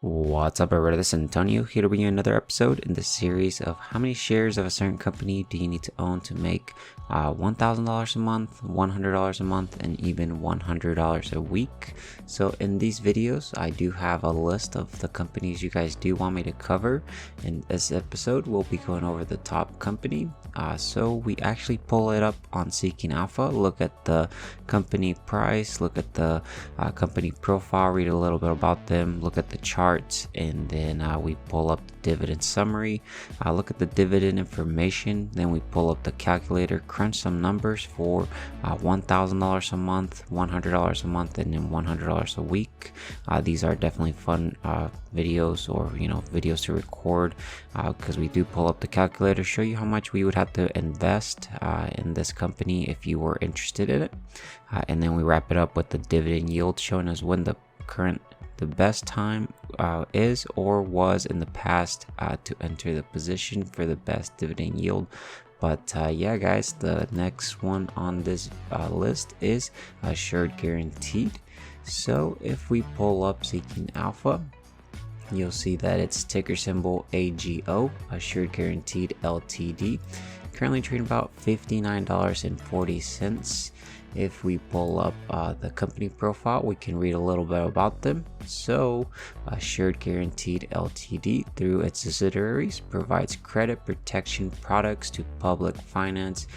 What's up, everybody? This is Antonio here to bring you another episode in the series of how many shares of a certain company do you need to own to make $1,000 a month, $100 a month, and even $100 a week. So in these videos, I do have a list of the companies you guys do want me to cover. In this episode, we'll be going over the top company. So we actually pull it up on Seeking Alpha, look at the company price, look at the company profile, read a little bit about them, look at the charts, and then we pull up the dividend summary, look at the dividend information, then we pull up the calculator, crunch some numbers for $1,000 a month, $100 a month, and then $100 a week. These are definitely fun videos, or videos to record, because we do pull up the calculator, show you how much we would have to invest in this company if you were interested in it, and then we wrap it up with the dividend yield, showing us when the best time is or was in the past to enter the position for the best dividend yield. But yeah, guys, the next one on this list is Assured Guaranteed. So if we pull up Seeking Alpha, you'll see that it's ticker symbol AGO, Assured Guaranteed Ltd. Currently trading about $59.40. If we pull up the company profile, we can read a little bit about them. So Assured Guaranteed Ltd, through its subsidiaries, provides credit protection products to public finance,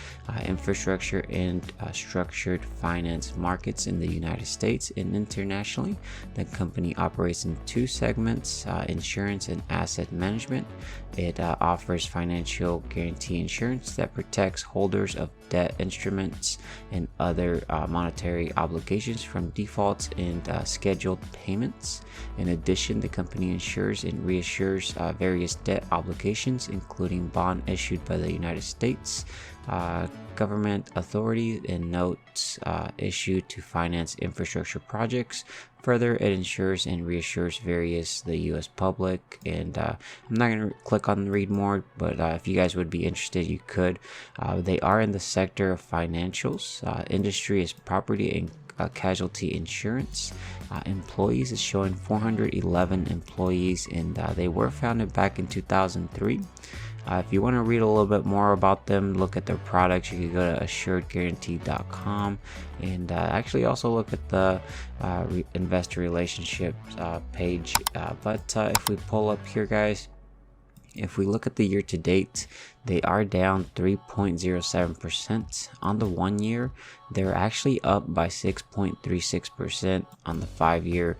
infrastructure, and structured finance markets in the United States and internationally. The company operates in two segments, insurance and asset management. It offers financial guarantee insurance that protects holders of debt instruments and other monetary obligations from defaults and scheduled payments. In addition, the company insures and reassures various debt obligations, including bond issued by the United States government authorities and notes issued to finance infrastructure projects. Further, it insures and reassures the U.S. public. And I'm not going to click on read more, but if you guys would be interested, you could. They are in the sector of financials. Industry is property and casualty insurance. Employees is showing 411 employees, and they were founded back in 2003. If you want to read a little bit more about them, look at their products, you can go to assuredguaranty.com, and actually also look at the investor relationships page. But if we pull up here, guys, if we look at the year to date, they are down 3.07%. On the 1 year, they're actually up by 6.36%. On the 5 year,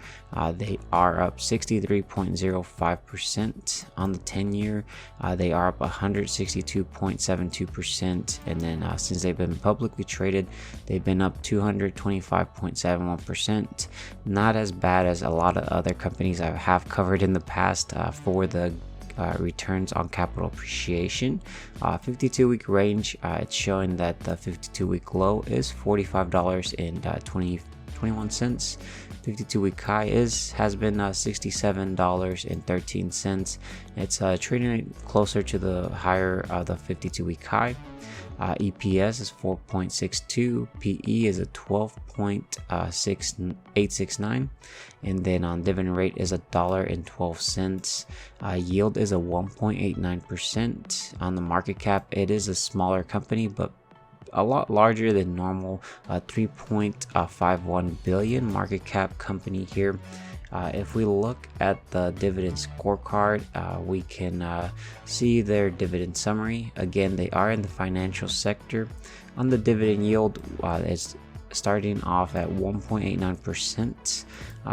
they are up 63.05%. On the 10 year, they are up 162.72%. And then since they've been publicly traded, they've been up 225.71%. Not as bad as a lot of other companies I have covered in the past for the returns on capital appreciation. 52-week range, it's showing that the 52-week low is $45.21. 52-week high has been $67.13. It's trading closer to the higher the 52-week high. EPS is 4.62, PE is a 12.869, and then on dividend rate is $1.12. Yield is a 1.89%. On the market cap, it is a smaller company, but a lot larger than normal, 3.51 billion market cap company here. If we look at the dividend scorecard, we can see their dividend summary. Again, they are in the financial sector. On the dividend yield, it's starting off at 1.89%.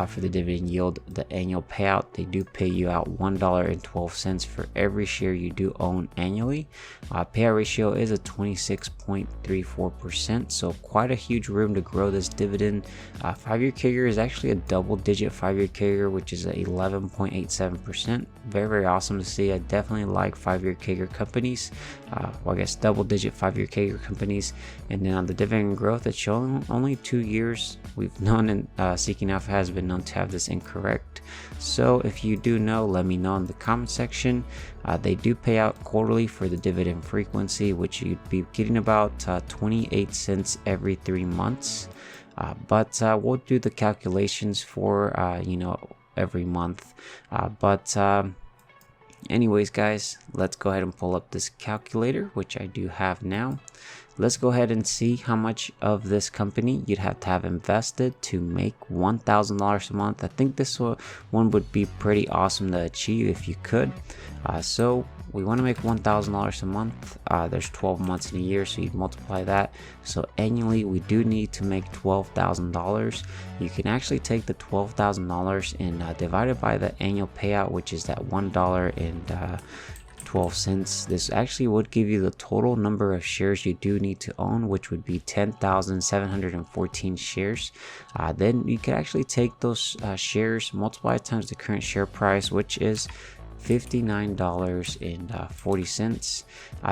For the dividend yield, the annual payout, they do pay you out $1.12 for every share you do own annually. Payout ratio is a 26.34%, so quite a huge room to grow this dividend. 5-year CAGR is actually a double-digit 5-year CAGR, which is 11.87%. Very, very awesome to see. I definitely like 5-year CAGR companies. Well, I guess double-digit 5-year CAGR companies. And then on the dividend growth, it's showing only 2 years. We've known, and Seeking Alpha has been known to have this incorrect. So if you do know, let me know in the comment section. They do pay out quarterly for the dividend frequency, which you'd be getting about 28 cents every 3 months. But we'll do the calculations for every month. Anyways guys, let's go ahead and pull up this calculator, which I do have now. Let's go ahead and see how much of this company you'd have to have invested to make $1,000 a month. I think this one would be pretty awesome to achieve if you could. So we want to make $1,000 a month. There's 12 months in a year, so you'd multiply that. So annually we do need to make $12,000. You can actually take the $12,000 and divide it by the annual payout, which is that $1.12. This actually would give you the total number of shares you do need to own, which would be 10,714 shares. Then you could actually take those shares, multiply times the current share price, which is $59.40.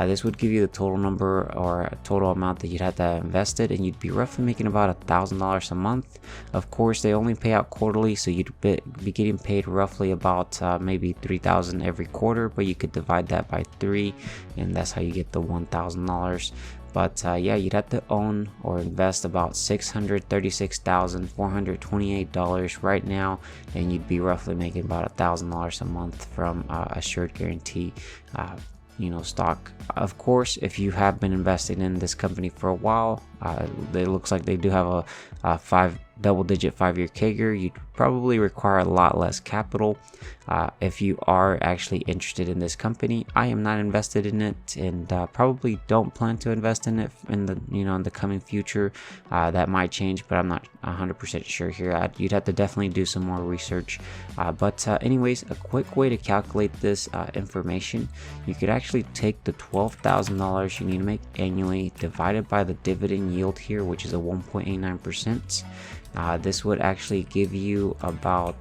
This would give you the total number or total amount that you'd have to have invested, and you'd be roughly making about $1,000 a month. Of course, they only pay out quarterly, so you'd be getting paid roughly about maybe $3,000 every quarter, but you could divide that by 3, and that's how you get the $1,000. But yeah, you'd have to own or invest about $636,428 right now, and you'd be roughly making about $1,000 a month from Assured Guaranty stock. Of course, if you have been investing in this company for a while, it looks like they do have a double-digit 5-year CAGR. You'd probably require a lot less capital. If you are actually interested in this company, I am not invested in it, and probably don't plan to invest in it in the coming future. That might change, but I'm not 100% sure here. You'd have to definitely do some more research. Anyways, a quick way to calculate this information: you could actually take the $12,000 you need to make annually divided by the dividend yield here, which is a 1.89%. This would actually give you about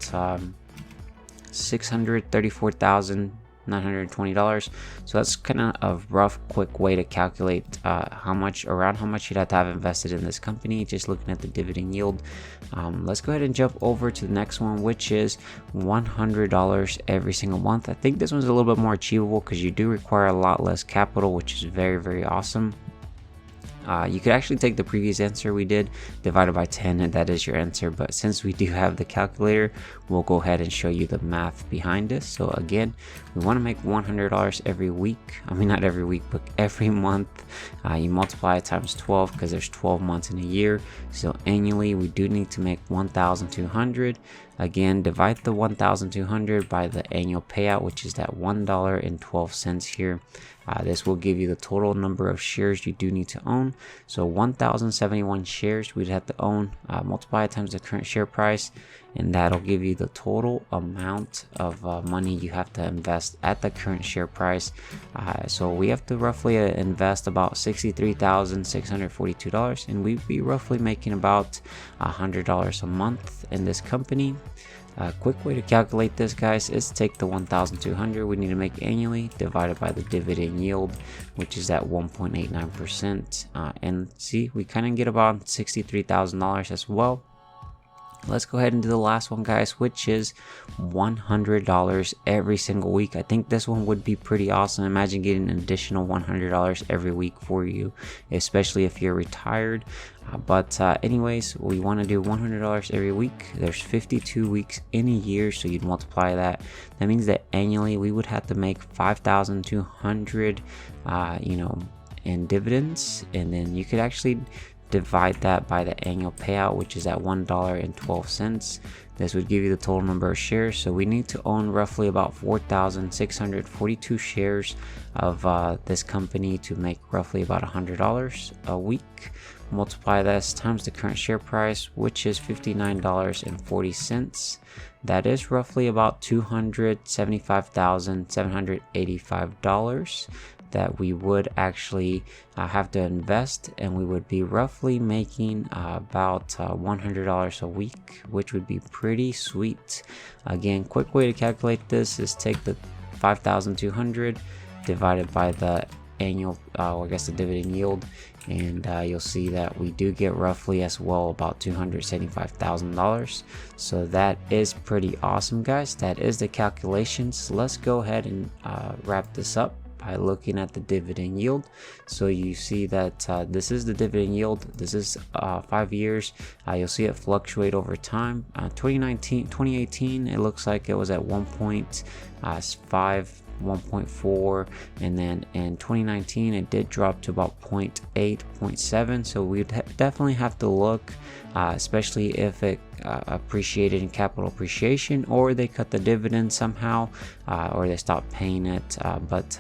$634,920. So that's kind of a rough, quick way to calculate how much you'd have to have invested in this company, just looking at the dividend yield. Let's go ahead and jump over to the next one, which is $100 every single month. I think this one's a little bit more achievable because you do require a lot less capital, which is very, very awesome. You could actually take the previous answer we did, divided by 10, and that is your answer. But since we do have the calculator, we'll go ahead and show you the math behind this. So again, we want to make $100 every week. I mean, not every week, but every month. You multiply it times 12 because there's 12 months in a year. So annually, we do need to make $1,200. Again, divide the $1,200 by the annual payout, which is that $1.12 here. This will give you the total number of shares you do need to own. So 1,071 shares we'd have to own, multiply it times the current share price, and that'll give you the total amount of money you have to invest at the current share price. So we have to roughly invest about $63,642, and we'd be roughly making about $100 a month in this company. A quick way to calculate this, guys, is take the 1,200 we need to make annually divided by the dividend yield, which is at 1.89%, and see, we kind of get about $63,000 as well. Let's go ahead and do the last one, guys, which is $100 every single week. I think this one would be pretty awesome. Imagine getting an additional $100 every week for you, especially if you're retired. Anyways, we want to do $100 every week. There's 52 weeks in a year, so you'd multiply that. That means that annually we would have to make $5,200 in dividends, and then you could actually divide that by the annual payout, which is at $1.12. This would give you the total number of shares. So we need to own roughly about 4,642 shares of this company to make roughly about $100 a week. Multiply this times the current share price, which is $59.40. That is roughly about $275,785 that we would actually have to invest, and we would be roughly making about $100 a week, which would be pretty sweet. Again, quick way to calculate this is take the 5,200 divided by the annual the dividend yield, and you'll see that we do get roughly as well about $275,000. So that is pretty awesome, guys. That is the calculations. Let's go ahead and wrap this up. by looking at the dividend yield. So you see that this is the dividend yield. This is 5 years. You'll see it fluctuate over time. 2018, it looks like it was at 1.5, 1.4, and then in 2019 it did drop to about 0.8, 0.7. So we'd definitely have to look, especially if it appreciated in capital appreciation, or they cut the dividend somehow, or they stopped paying it. But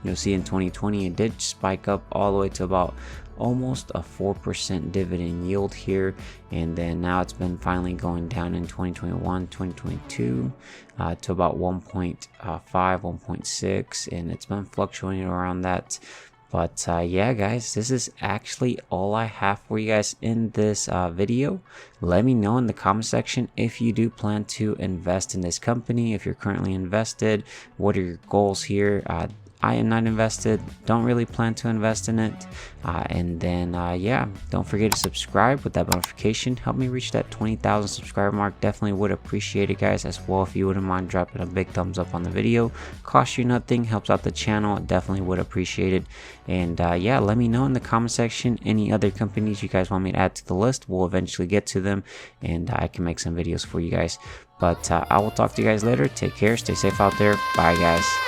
you'll see in 2020 it did spike up all the way to about almost a 4% dividend yield here, and then now it's been finally going down in 2021, 2022 to about 1.5, 1.6, and it's been fluctuating around that. But yeah guys, this is actually all I have for you guys in this video. Let me know in the comment section if you do plan to invest in this company, if you're currently invested, what are your goals here. I am not invested, don't really plan to invest in it. And then yeah, don't forget to subscribe with that notification. Help me reach that 20,000 subscriber mark. Definitely would appreciate it guys, as well if you wouldn't mind dropping a big thumbs up on the video. Costs you nothing, helps out the channel, definitely would appreciate it. And yeah, let me know in the comment section any other companies you guys want me to add to the list. We'll eventually get to them, and I can make some videos for you guys. But I will talk to you guys later. Take care, stay safe out there, bye guys.